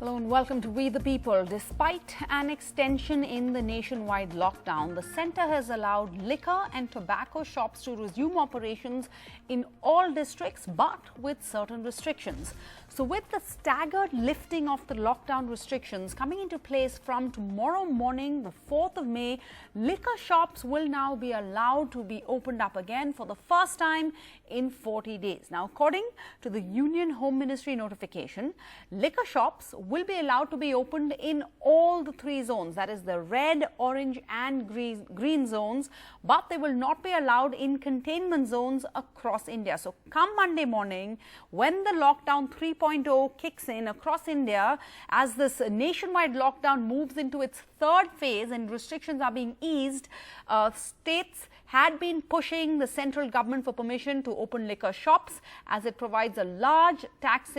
Hello and welcome to We the People. Despite an extension in the nationwide lockdown, the centre has allowed liquor and tobacco shops to resume operations in all districts, but with certain restrictions. So with the staggered lifting of the lockdown restrictions coming into place from tomorrow morning, the 4th of May, liquor shops will now be allowed to be opened up again for the first time in 40 days. Now, according to the Union Home Ministry notification, liquor shops will be allowed to be opened in all the three zones, that is the red, orange and green zones, but they will not be allowed in containment zones across India. So come Monday morning, when the lockdown 3.0 kicks in across India, as this nationwide lockdown moves into its third phase and restrictions are being eased, states had been pushing the central government for permission to open liquor shops as it provides a large tax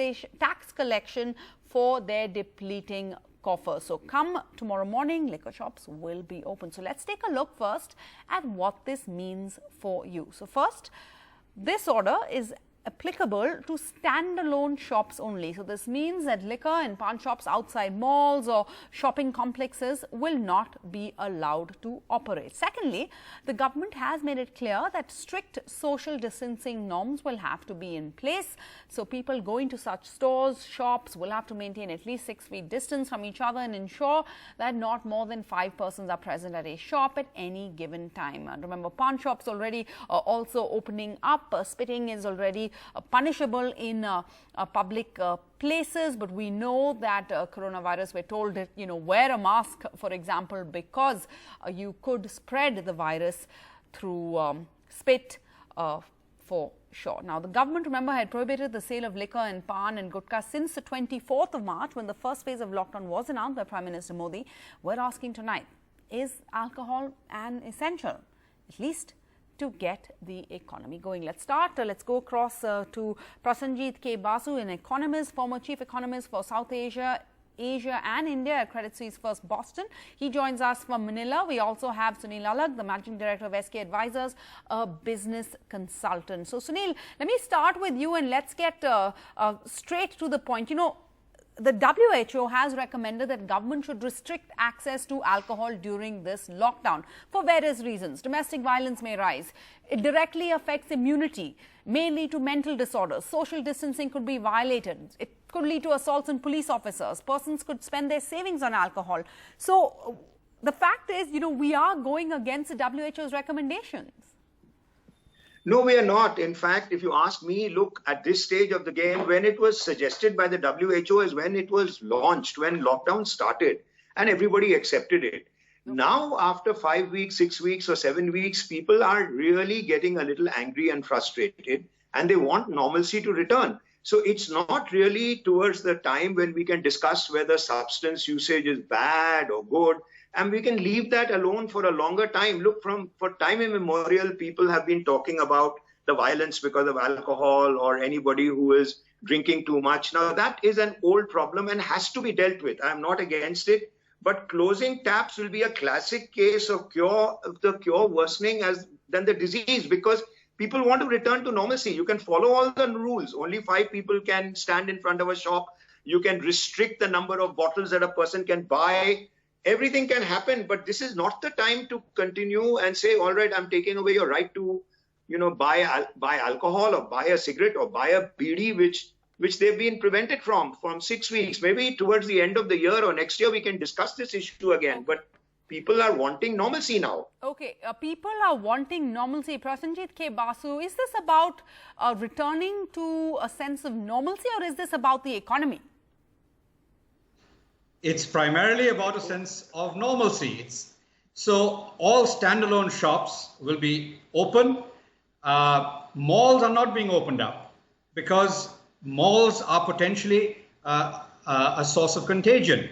collection for their depleting coffers. So come tomorrow morning, liquor shops will be open. So let's take a look first at what this means for you. So first, this order is applicable to standalone shops only. So this means that liquor and pawn shops outside malls or shopping complexes will not be allowed to operate. Secondly, the government has made it clear that strict social distancing norms will have to be in place. So people going to such stores, shops will have to maintain at least 6 feet distance from each other and ensure that not more than 5 persons are present at a shop at any given time. And remember, pawn shops already also opening up. Spitting is already punishable in public places, but we know that coronavirus, we're told that, wear a mask, for example, because you could spread the virus through spit for sure. Now, the government, remember, had prohibited the sale of liquor and pan and gutka since the 24th of March when the first phase of lockdown was announced by Prime Minister Modi. We're asking tonight, is alcohol an essential, at least to get the economy going? Let's go across to Prasenjit K. Basu, an economist, former chief economist for South Asia and India at Credit Suisse First Boston. He joins us from Manila. We also have Sunil Alag, the managing director of SK Advisors, a business consultant. So Sunil, let me start with you and let's get straight to the point. The WHO has recommended that government should restrict access to alcohol during this lockdown for various reasons. Domestic violence may rise. It directly affects immunity, may lead to mental disorders. Social distancing could be violated. It could lead to assaults on police officers. Persons could spend their savings on alcohol. So the fact is, we are going against the WHO's recommendations. No, we are not. In fact, if you ask me, look, at this stage of the game, when it was suggested by the WHO is when it was launched, when lockdown started, and everybody accepted it. Now, after 5 weeks, 6 weeks or 7 weeks, people are really getting a little angry and frustrated, and they want normalcy to return. So it's not really towards the time when we can discuss whether substance usage is bad or good. And we can leave that alone for a longer time. Look, for time immemorial, people have been talking about the violence because of alcohol or anybody who is drinking too much. Now, that is an old problem and has to be dealt with. I'm not against it. But closing taps will be a classic case of the cure worsening than the disease, because people want to return to normalcy. You can follow all the rules. Only 5 people can stand in front of a shop. You can restrict the number of bottles that a person can buy. Everything can happen, but this is not the time to continue and say, all right, I'm taking away your right to, buy alcohol or buy a cigarette or buy a bidi, which they've been prevented from 6 weeks. Maybe towards the end of the year or next year, we can discuss this issue again. But people are wanting normalcy now. Okay, people are wanting normalcy. Prasenjit K. Basu, is this about returning to a sense of normalcy, or is this about the economy? It's primarily about a sense of normalcy. So all standalone shops will be open. Malls are not being opened up because malls are potentially a source of contagion.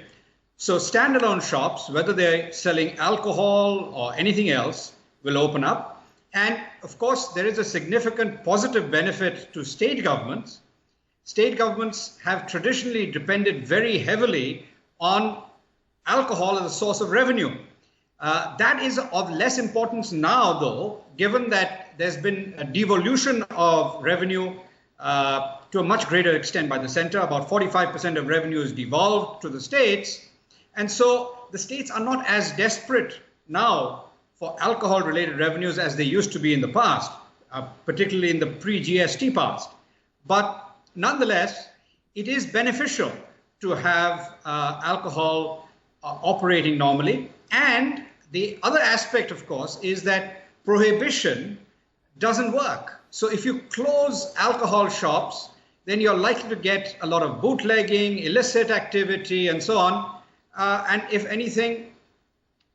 So standalone shops, whether they're selling alcohol or anything else, will open up. And of course, there is a significant positive benefit to state governments. State governments have traditionally depended very heavily on alcohol as a source of revenue. That is of less importance now, though, given that there's been a devolution of revenue to a much greater extent by the center. About 45% of revenue is devolved to the states. And so the states are not as desperate now for alcohol-related revenues as they used to be in the past, particularly in the pre-GST past. But nonetheless, it is beneficial to have alcohol operating normally. And the other aspect, of course, is that prohibition doesn't work. So if you close alcohol shops, then you're likely to get a lot of bootlegging, illicit activity, and so on. And if anything,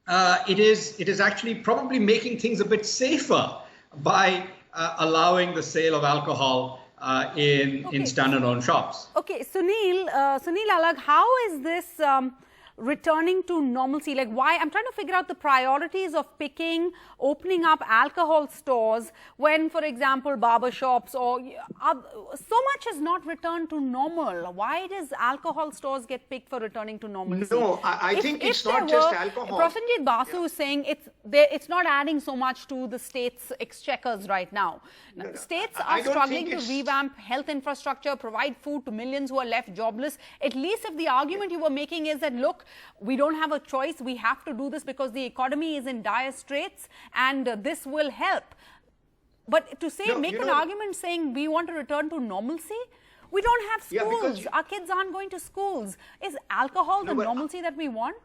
it is actually probably making things a bit safer by allowing the sale of alcohol in standalone shops. Okay, Sunil Alag, how is this returning to normalcy? Like, why? I'm trying to figure out the priorities of opening up alcohol stores when, for example, barber shops or so much has not returned to normal. Why does alcohol stores get picked for returning to normalcy? No, I think it's not just alcohol. Prasenjit Basu is saying it's not adding so much to the state's exchequers right now. States are struggling to revamp health infrastructure, provide food to millions who are left jobless. At least if the argument you were making is that, look, we don't have a choice, we have to do this because the economy is in dire straits and this will help. But to say, make an argument saying we want to return to normalcy, we don't have schools, our kids aren't going to schools. Is alcohol the normalcy that we want?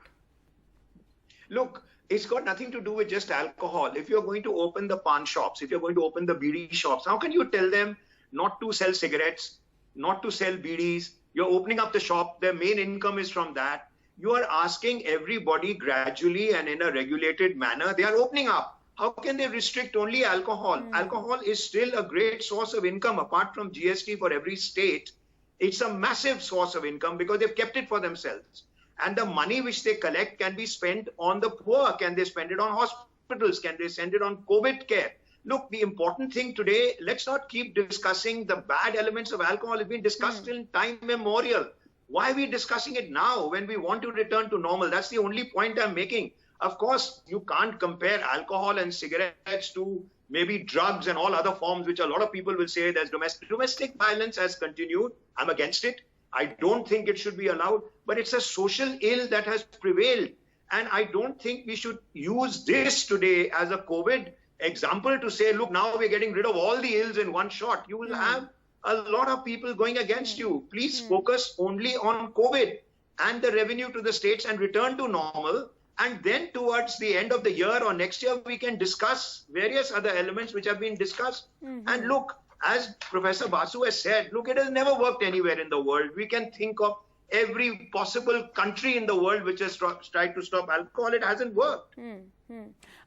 Look, it's got nothing to do with just alcohol. If you're going to open the pan shops, if you're going to open the bidi shops, how can you tell them not to sell cigarettes, not to sell bidis? You're opening up the shop, their main income is from that. You are asking everybody gradually and in a regulated manner. They are opening up. How can they restrict only alcohol? Alcohol is still a great source of income apart from GST for every state. It's a massive source of income because they've kept it for themselves. And the money which they collect can be spent on the poor. Can they spend it on hospitals? Can they spend it on COVID care? Look, the important thing today, let's not keep discussing the bad elements of alcohol. It's been discussed in time immemorial. Why are we discussing it now when we want to return to normal? That's the only point I'm making. Of course, you can't compare alcohol and cigarettes to maybe drugs and all other forms, which a lot of people will say there's domestic violence has continued. I'm against it. I don't think it should be allowed, but it's a social ill that has prevailed. And I don't think we should use this today as a COVID example to say, look, now we're getting rid of all the ills in one shot. You will have a lot of people going against you. Please focus only on COVID and the revenue to the states and return to normal. And then towards the end of the year or next year, we can discuss various other elements which have been discussed. And look, as Professor Basu has said, look, it has never worked anywhere in the world. We can think of every possible country in the world which has tried to stop alcohol. It hasn't worked.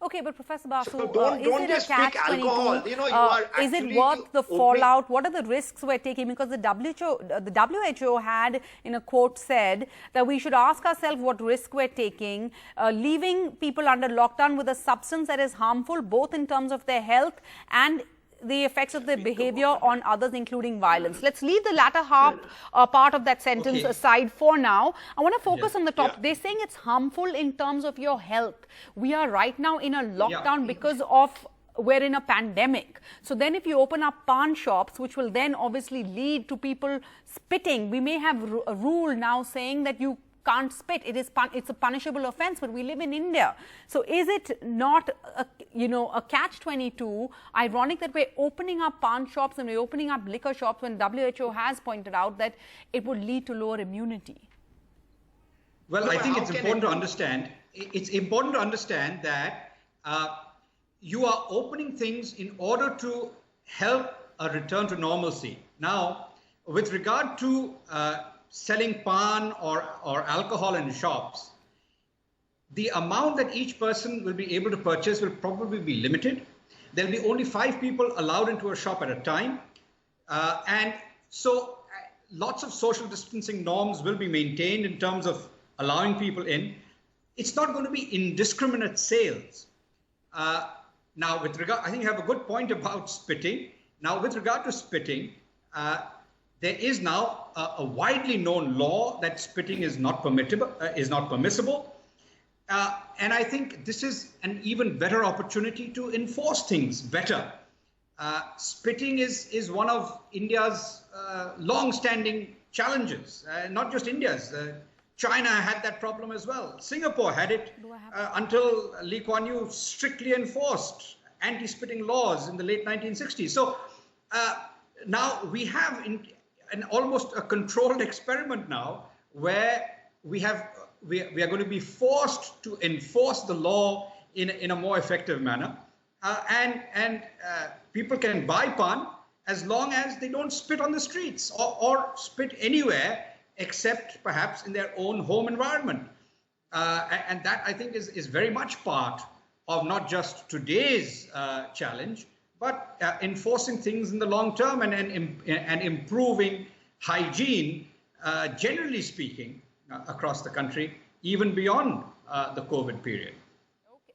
Okay, but Professor Basu, so don't is it just a catch pick alcohol. 22? You know, you are is it worth the fallout? What are the risks we're taking? Because the WHO had, in a quote, said that we should ask ourselves what risk we're taking, leaving people under lockdown with a substance that is harmful, both in terms of their health and the effects of their behavior on others, including violence. Let's leave the latter half part of that sentence aside for now. I want to focus on the top. They're saying it's harmful in terms of your health. We are right now in a lockdown because of we're in a pandemic. So then if you open up pawn shops, which will then obviously lead to people spitting, we may have a rule now saying that you can't spit. It's a punishable offense, but we live in India. So is it not a catch-22? Ironic that we're opening up pawn shops and we're opening up liquor shops when WHO has pointed out that it would lead to lower immunity. Well, I think it's important to understand. It's important to understand that you are opening things in order to help a return to normalcy. Now, with regard to selling pan or alcohol in shops, the amount that each person will be able to purchase will probably be limited. There'll be only 5 people allowed into a shop at a time. And so lots of social distancing norms will be maintained in terms of allowing people in. It's not going to be indiscriminate sales. Now, with regard, I think you have a good point about spitting. Now, with regard to spitting, there is now a widely known law that spitting is not permissible. And I think this is an even better opportunity to enforce things better. Spitting is one of India's long-standing challenges, not just India's. China had that problem as well. Singapore had it until Lee Kuan Yew strictly enforced anti-spitting laws in the late 1960s. So now we have almost a controlled experiment now where we are going to be forced to enforce the law in a more effective manner. And people can buy pan as long as they don't spit on the streets or spit anywhere except perhaps in their own home environment. And that, I think, is very much part of not just today's challenge, but enforcing things in the long term and improving hygiene, generally speaking, across the country, even beyond the COVID period.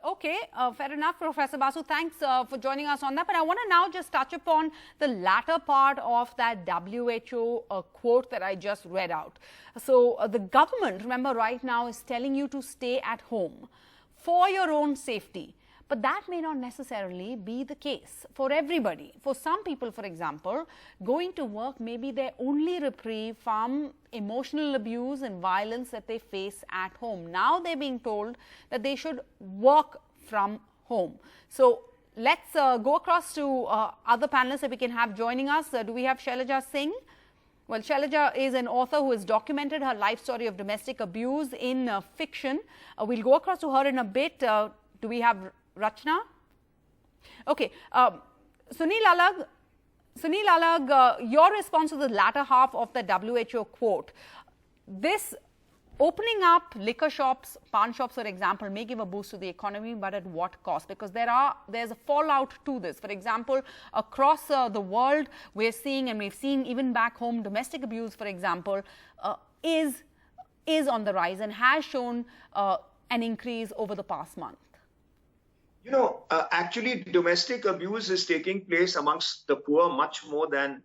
Okay, fair enough, Professor Basu. Thanks for joining us on that. But I want to now just touch upon the latter part of that WHO quote that I just read out. So the government, remember, right now is telling you to stay at home for your own safety. But that may not necessarily be the case for everybody. For some people, for example, going to work may be their only reprieve from emotional abuse and violence that they face at home. Now they're being told that they should work from home. So let's go across to other panelists that we can have joining us. Do we have Shailaja Singh? Well, Shailaja is an author who has documented her life story of domestic abuse in fiction. We'll go across to her in a bit. Do we have Rachna? Okay. Sunil Alag, your response to the latter half of the WHO quote. This opening up liquor shops, pawn shops, for example, may give a boost to the economy, but at what cost? Because there's a fallout to this. For example, across the world, we're seeing, and we've seen even back home, domestic abuse, for example, is on the rise and has shown an increase over the past month. You know, actually, domestic abuse is taking place amongst the poor much more than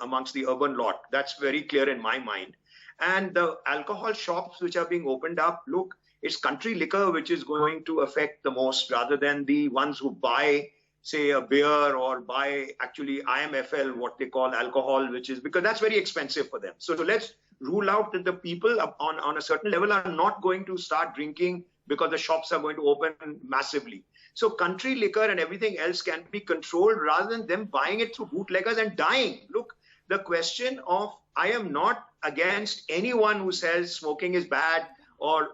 amongst the urban lot. That's very clear in my mind. And the alcohol shops which are being opened up, look, it's country liquor which is going to affect the most rather than the ones who buy, say, a beer or buy actually IMFL, what they call alcohol, which is because that's very expensive for them. So let's rule out that the people on a certain level are not going to start drinking because the shops are going to open massively. So country liquor and everything else can be controlled rather than them buying it through bootleggers and dying. Look, the question of, I am not against anyone who says smoking is bad or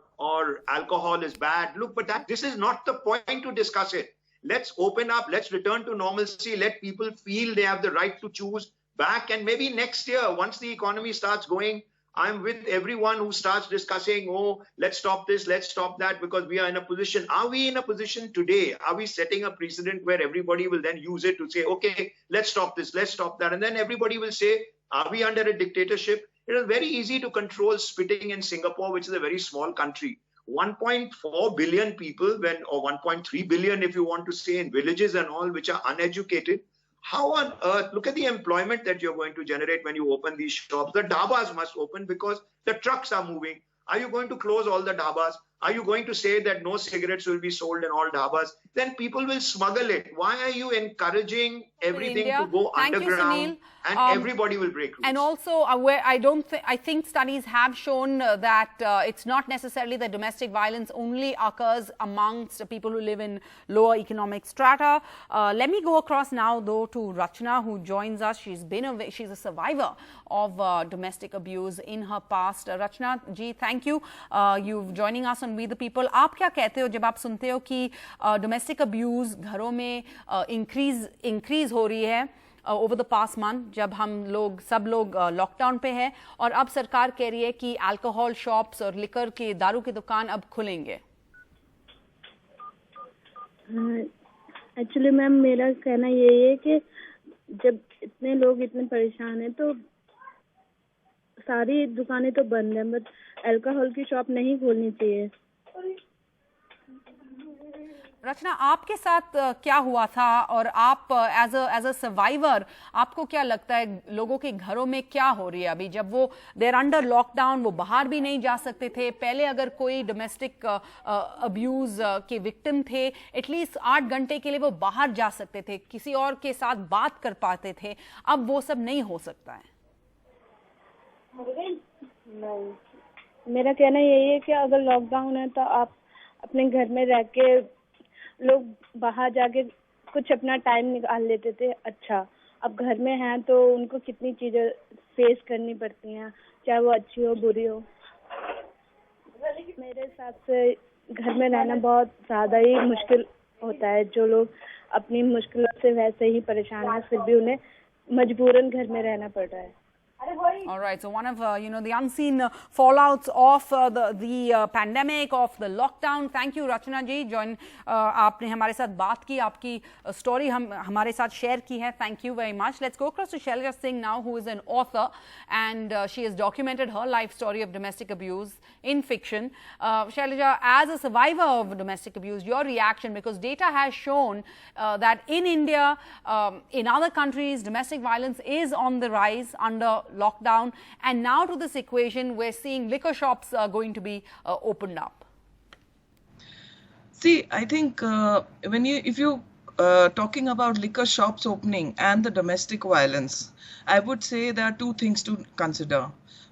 alcohol is bad. Look, but this is not the point to discuss it. Let's open up, let's return to normalcy, let people feel they have the right to choose back. And maybe next year, once the economy starts going, I'm with everyone who starts discussing, oh, let's stop this, let's stop that, because we are in a position. Are we in a position today? Are we setting a precedent where everybody will then use it to say, okay, let's stop this, let's stop that. And then everybody will say, are we under a dictatorship? It is very easy to control spitting in Singapore, which is a very small country. 1.4 billion people, or 1.3 billion if you want to say, in villages and all, which are uneducated. How on earth, look at the employment that you're going to generate when you open these shops. The dhabas must open because the trucks are moving. Are you going to close all the dhabas? Are you going to say that no cigarettes will be sold in all dhabas? Then people will smuggle it. Why are you encouraging everything to go underground? And everybody will break rules. And also, I think studies have shown that it's not necessarily that domestic violence only occurs amongst people who live in lower economic strata. Let me go across now, though, to Rachna, who joins us. She's a survivor of domestic abuse in her past. Rachna ji, thank you. You're joining us on We the People. आप क्या कहते हो जब आप सुनते हो कि domestic abuse घरों में increase हो रही है over the past month, जब सब लोग लॉकडाउन पे हैं और अब सरकार कह रही है कि अल्कोहल शॉप्स और लिकर के दारू की दुकान अब खुलेंगे? एक्चुअली मैम, मेरा कहना यही है कि जब इतने लोग इतने परेशान हैं तो सारी दुकानें तो बंद हैं, बट अल्कोहल की शॉप नहीं खोलनी चाहिए. रचना, आपके साथ क्या हुआ था और आप एज अ सर्वाइवर आपको क्या लगता है लोगों के घरों में क्या हो रही है अभी, जब वो देर अंडर लॉकडाउन, वो बाहर भी नहीं जा सकते थे। पहले अगर कोई डोमेस्टिक अब्यूज के विक्टिम थे, एटलीस्ट 8 घंटे के लिए वो बाहर जा सकते थे, किसी और के साथ बात कर पाते थे। अब वो सब नहीं हो सकता है। नहीं, मेरा कहना यही है कि अगर लॉकडाउन है तो आप अपने घर में रह के, लोग बाहर जाके कुछ अपना टाइम निकाल लेते थे। अच्छा, अब घर में हैं तो उनको कितनी चीजें फेस करनी पड़ती हैं, चाहे वो अच्छी हो बुरी हो। मेरे हिसाब से घर में रहना बहुत ज्यादा ही मुश्किल होता है। जो लोग अपनी मुश्किलों से वैसे ही परेशान हैं, फिर भी उन्हें मजबूरन घर में रहना पड़ रहा है। All right. So one of the unseen fallouts of the pandemic, of the lockdown. Thank you, Rachna ji. आपने हमारे साथ बात की, आपकी story हमारे साथ share की है. Thank you very much. Let's go across to Shailaja Singh now, who is an author, and she has documented her life story of domestic abuse in fiction. Shailaja, as a survivor of domestic abuse, your reaction, because data has shown that in India, in other countries, domestic violence is on the rise under lockdown, and now to this equation we're seeing liquor shops are going to be opened up. See, I think if you talking about liquor shops opening and the domestic violence, I would say there are two things to consider.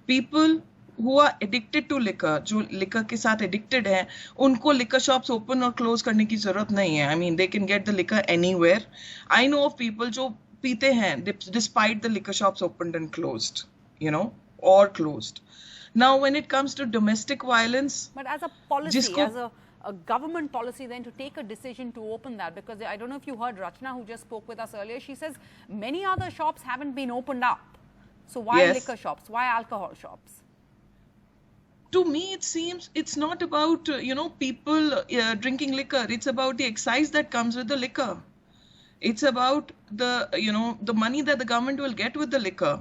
People who are addicted to liquor, जो liquor के साथ addicted हैं, उनको liquor shops open और close करने की जरूरत नहीं है. I mean, they can get the liquor anywhere. I know of people जो पीते हैं despite the liquor shops opened and closed, or closed. Now when it comes to domestic violence, but as a policy, as a government policy, then to take a decision to open that, because I don't know if you heard Rachna, who just spoke with us earlier, she says many other shops haven't been opened up. So why liquor shops? Why alcohol shops? To me, it seems it's not about people drinking liquor. It's about the excise that comes with the liquor. It's about the money that the government will get with the liquor.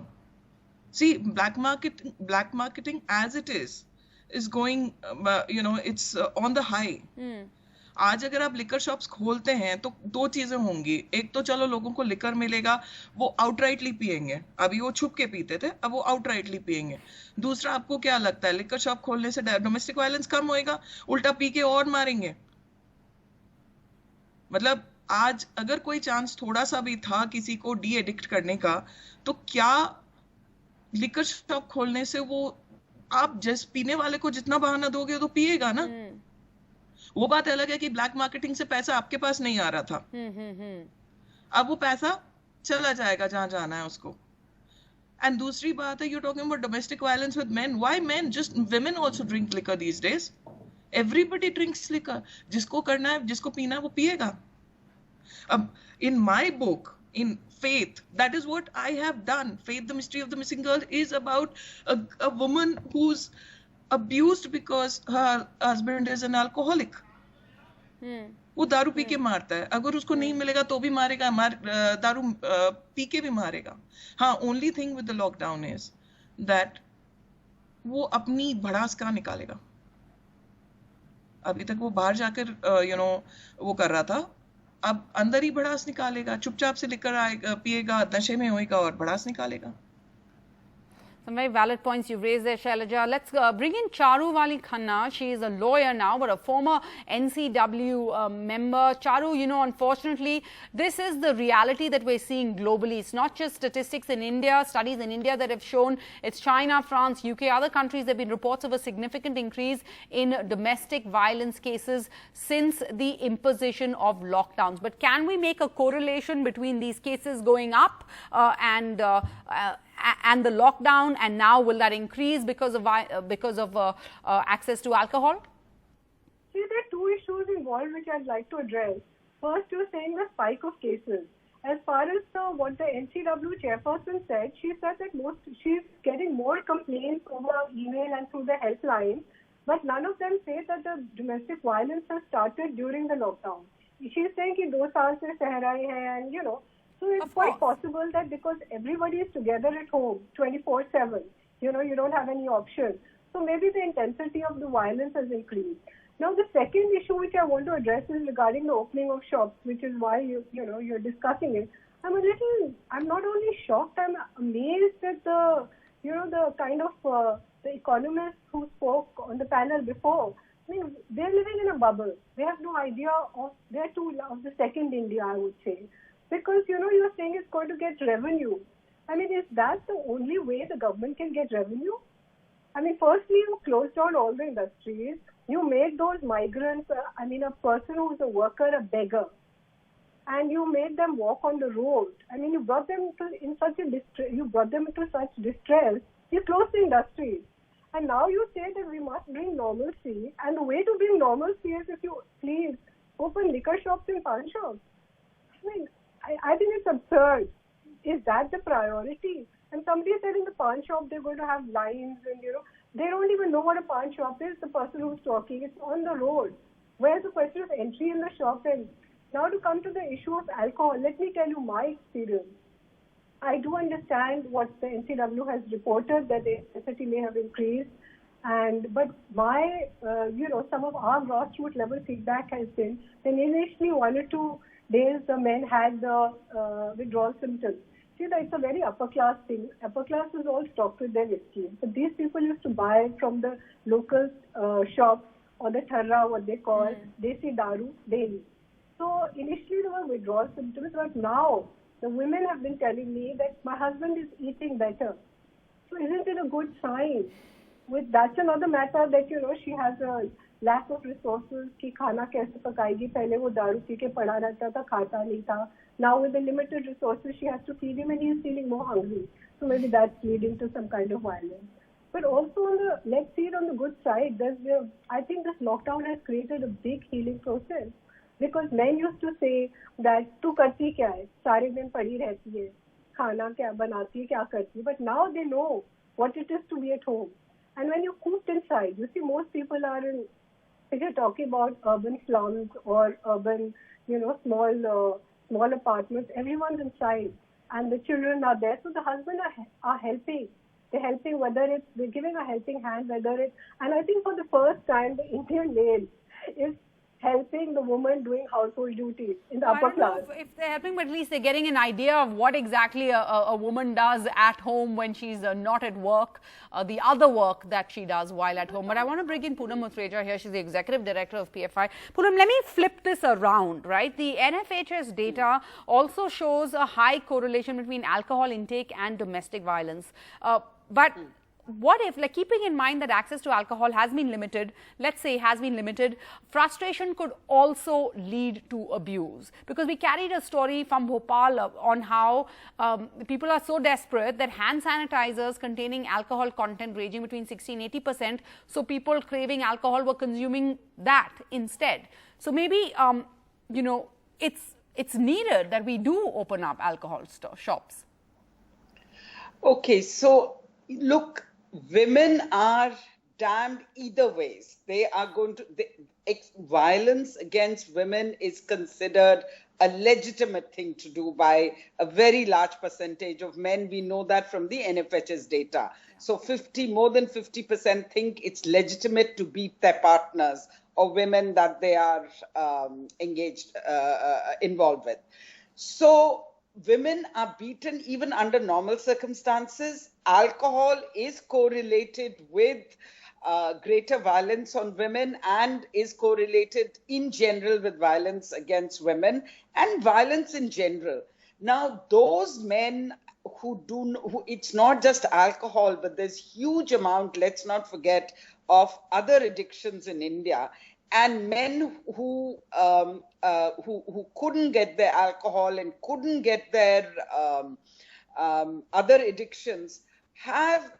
See, black marketing as it is going, it's on the high. आज अगर आप liquor shops खोलते हैं तो दो चीजें होंगी. एक तो चलो लोगों को लिकर मिलेगा, वो आउटराइटली पिएंगे. अभी वो छुप के पीते थे, अब वो आउटराइटली पिएंगे. दूसरा, आपको क्या लगता है लिकर शॉप खोलने से डोमेस्टिक वायलेंस कम होएगा? उल्टा पी के और मारेंगे. मतलब आज अगर कोई चांस थोड़ा सा भी था किसी को डी एडिक्ट करने का, तो क्या लिकर शॉप खोलने से वो आप जस्ट पीने वाले को जितना बहाना दोगे तो पिएगा ना. वो बात अलग है कि ब्लैक मार्केटिंग से पैसा आपके पास नहीं आ रहा था, अब वो पैसा चला जाएगा जहां जाना है उसको. एंड दूसरी बात है, you talking about domestic violence with men. Why men? Just women also drink liquor these days. Everybody drinks liquor. जिसको करना है, जिसको पीना है, वो पिएगा. In my book, in Faith, that is what I have done. Faith, the Mystery of the Missing Girl, is about a woman who's abused because her husband is an alcoholic. वो दारू पी के मारता है. अगर उसको नहीं मिलेगा तो भी मारेगा, दारू पी के भी मारेगा. हाँ, only thing with the lockdown is that वो अपनी भड़ास कहाँ निकालेगा. अभी तक वो बाहर जाकर वो कर रहा था, अब अंदर ही भड़ास निकालेगा. चुपचाप से लेकर आएगा, पिएगा, नशे में होएगा और भड़ास निकालेगा. Some very valid points you've raised there, Shailaja. Let's bring in Charu Wali Khanna. She is a lawyer now, but a former NCW member. Charu, unfortunately, this is the reality that we're seeing globally. It's not just statistics in India, studies in India that have shown. It's China, France, UK, other countries. There have been reports of a significant increase in domestic violence cases since the imposition of lockdowns. But can we make a correlation between these cases going up and the lockdown, and now will that increase because of access to alcohol? See, there are two issues involved which I'd like to address. First, you're saying the spike of cases. As far as what the NCW chairperson said, she said that she's getting more complaints over email and through the helpline, but none of them say that the domestic violence has started during the lockdown. She's saying कि 2 साल से सह रहे हैं, and so it's quite possible that because everybody is together at home 24/7, you don't have any option. So maybe the intensity of the violence has increased. Now, the second issue which I want to address is regarding the opening of shops, which is why you're discussing it. I'm not only shocked, I'm amazed at the kind of the economists who spoke on the panel before. I mean, they're living in a bubble. They have no idea of, they're too of the second India, I would say. Because, you're saying it's going to get revenue. I mean, is that the only way the government can get revenue? I mean, firstly, you closed down all the industries. You made those migrants, a person who is a worker, a beggar. And you made them walk on the road. I mean, you brought them into such distress. You closed the industries. And now you say that we must bring normalcy. And the way to bring normalcy is if you please open liquor shops and pawn shops. I mean, I think it's absurd. Is that the priority? And somebody said in the pawn shop they're going to have lines and, they don't even know what a pawn shop is, the person who's talking. It's on the road. Where's the question of entry in the shop? And now to come to the issue of alcohol, let me tell you my experience. I do understand what the NCW has reported, that the intensity may have increased. But my, some of our grassroots level feedback has been that initially 1 or 2 days the men had the withdrawal symptoms. See, it's a very upper class thing. Upper class is all stocked with their whiskey. But these people used to buy from the local shops or the tharra, what they call, desi daru, daily. So initially there were withdrawal symptoms, but now the women have been telling me that my husband is eating better. So isn't it a good sign? That's another matter that, she has a lack of resources, कि खाना कैसे पकाएगी, पहले वो दारू P के पड़ा रहता था, खाता नहीं था. Now with the limited resources, she has to feed him and he is feeling more hungry. So maybe that's leading to some kind of violence. But also let's see it on the good side. I think this lockdown has created a big healing process. Because men used to say that तू करती क्या है, सारे दिन पड़ी रहती है, खाना क्या बनाती है, क्या करती है. But now they know what it is to be at home. And when you're cooped inside, you see most people if you're talking about urban slums or urban, small apartments, everyone's inside and the children are there. So the husbands are helping. They're helping, they're giving a helping hand, and I think for the first time, the Indian male is helping the woman doing household duties in the upper class. I don't know if they're helping, but at least they're getting an idea of what exactly a woman does at home when she's not at work, the other work that she does while at home. But I want to bring in Poonam Muthreja here. She's the executive director of PFI. Poonam, let me flip this around, right? The NFHS data also shows a high correlation between alcohol intake and domestic violence. But what if, keeping in mind that access to alcohol has been limited, let's say has been limited, frustration could also lead to abuse? Because we carried a story from Bhopal on how people are so desperate that hand sanitizers containing alcohol content ranging between 60 and 80%, so people craving alcohol were consuming that instead. So maybe, it's needed that we do open up alcohol shops. Okay, so look, women are damned either ways. They are going to, violence against women is considered a legitimate thing to do by a very large percentage of men. We know that from the NFHS data. So more than 50% think it's legitimate to beat their partners or women that they are involved with. So women are beaten even under normal circumstances. Alcohol is correlated with greater violence on women and is correlated in general with violence against women and violence in general. Now, those men who it's not just alcohol, but there's huge amount, let's not forget, of other addictions in India. And men who couldn't get their alcohol and couldn't get their other addictions have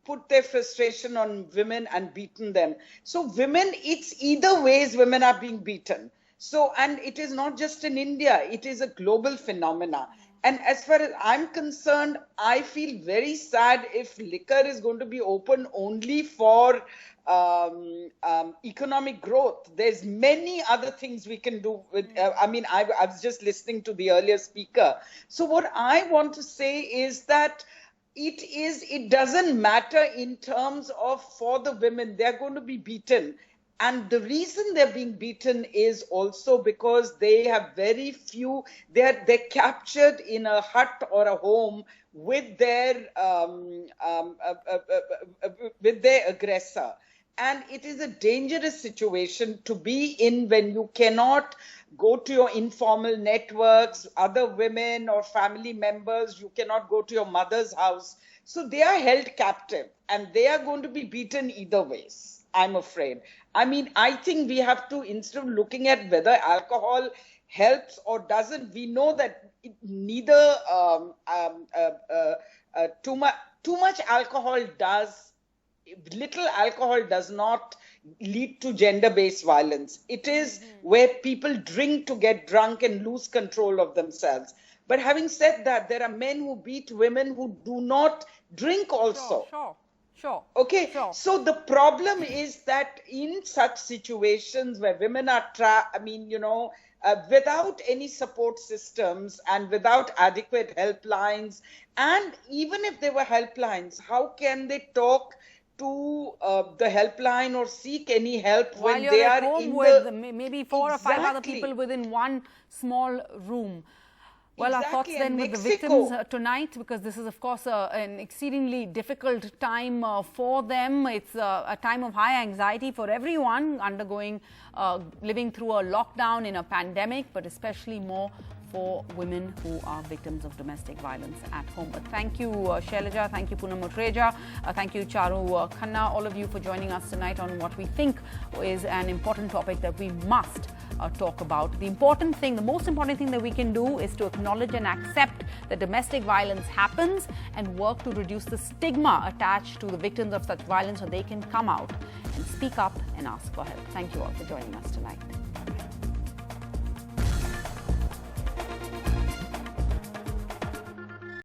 put their frustration on women and beaten them. So women, it's either ways women are being beaten. So, and it is not just in India, it is a global phenomena. And as far as I'm concerned, I feel very sad if liquor is going to be open only for economic growth. There's many other things we can do with, I was just listening to the earlier speaker. So what I want to say is that it doesn't matter in terms of for the women, they're going to be beaten. And the reason they're being beaten is also because they have very few, they're captured in a hut or a home with their aggressor. And it is a dangerous situation to be in when you cannot go to your informal networks, other women or family members. You cannot go to your mother's house. So they are held captive and they are going to be beaten either ways, I'm afraid. I mean, I think we have to, instead of looking at whether alcohol helps or doesn't, we know that neither too much alcohol does, little alcohol does not lead to gender-based violence. It is where people drink to get drunk and lose control of themselves. But having said that, there are men who beat women who do not drink also. Sure. Okay, sure. So the problem is that in such situations where women are without any support systems and without adequate helplines, and even if there were helplines, how can they talk to the helpline or seek any help while when you're they at are home in with maybe 4 or 5 other Exactly. people within one small room? Well, our thoughts Exactly. then And with the Mexico- victims tonight, because this is, of course, an exceedingly difficult time for them. It's a time of high anxiety for everyone undergoing, living through a lockdown in a pandemic, but especially more for women who are victims of domestic violence at home. But thank you, Shailaja, thank you, Poonam Motreja, thank you, Charu Khanna, all of you for joining us tonight on what we think is an important topic that we must talk about. The most important thing that we can do is to acknowledge and accept that domestic violence happens and work to reduce the stigma attached to the victims of such violence so they can come out and speak up and ask for help. Thank you all for joining us tonight.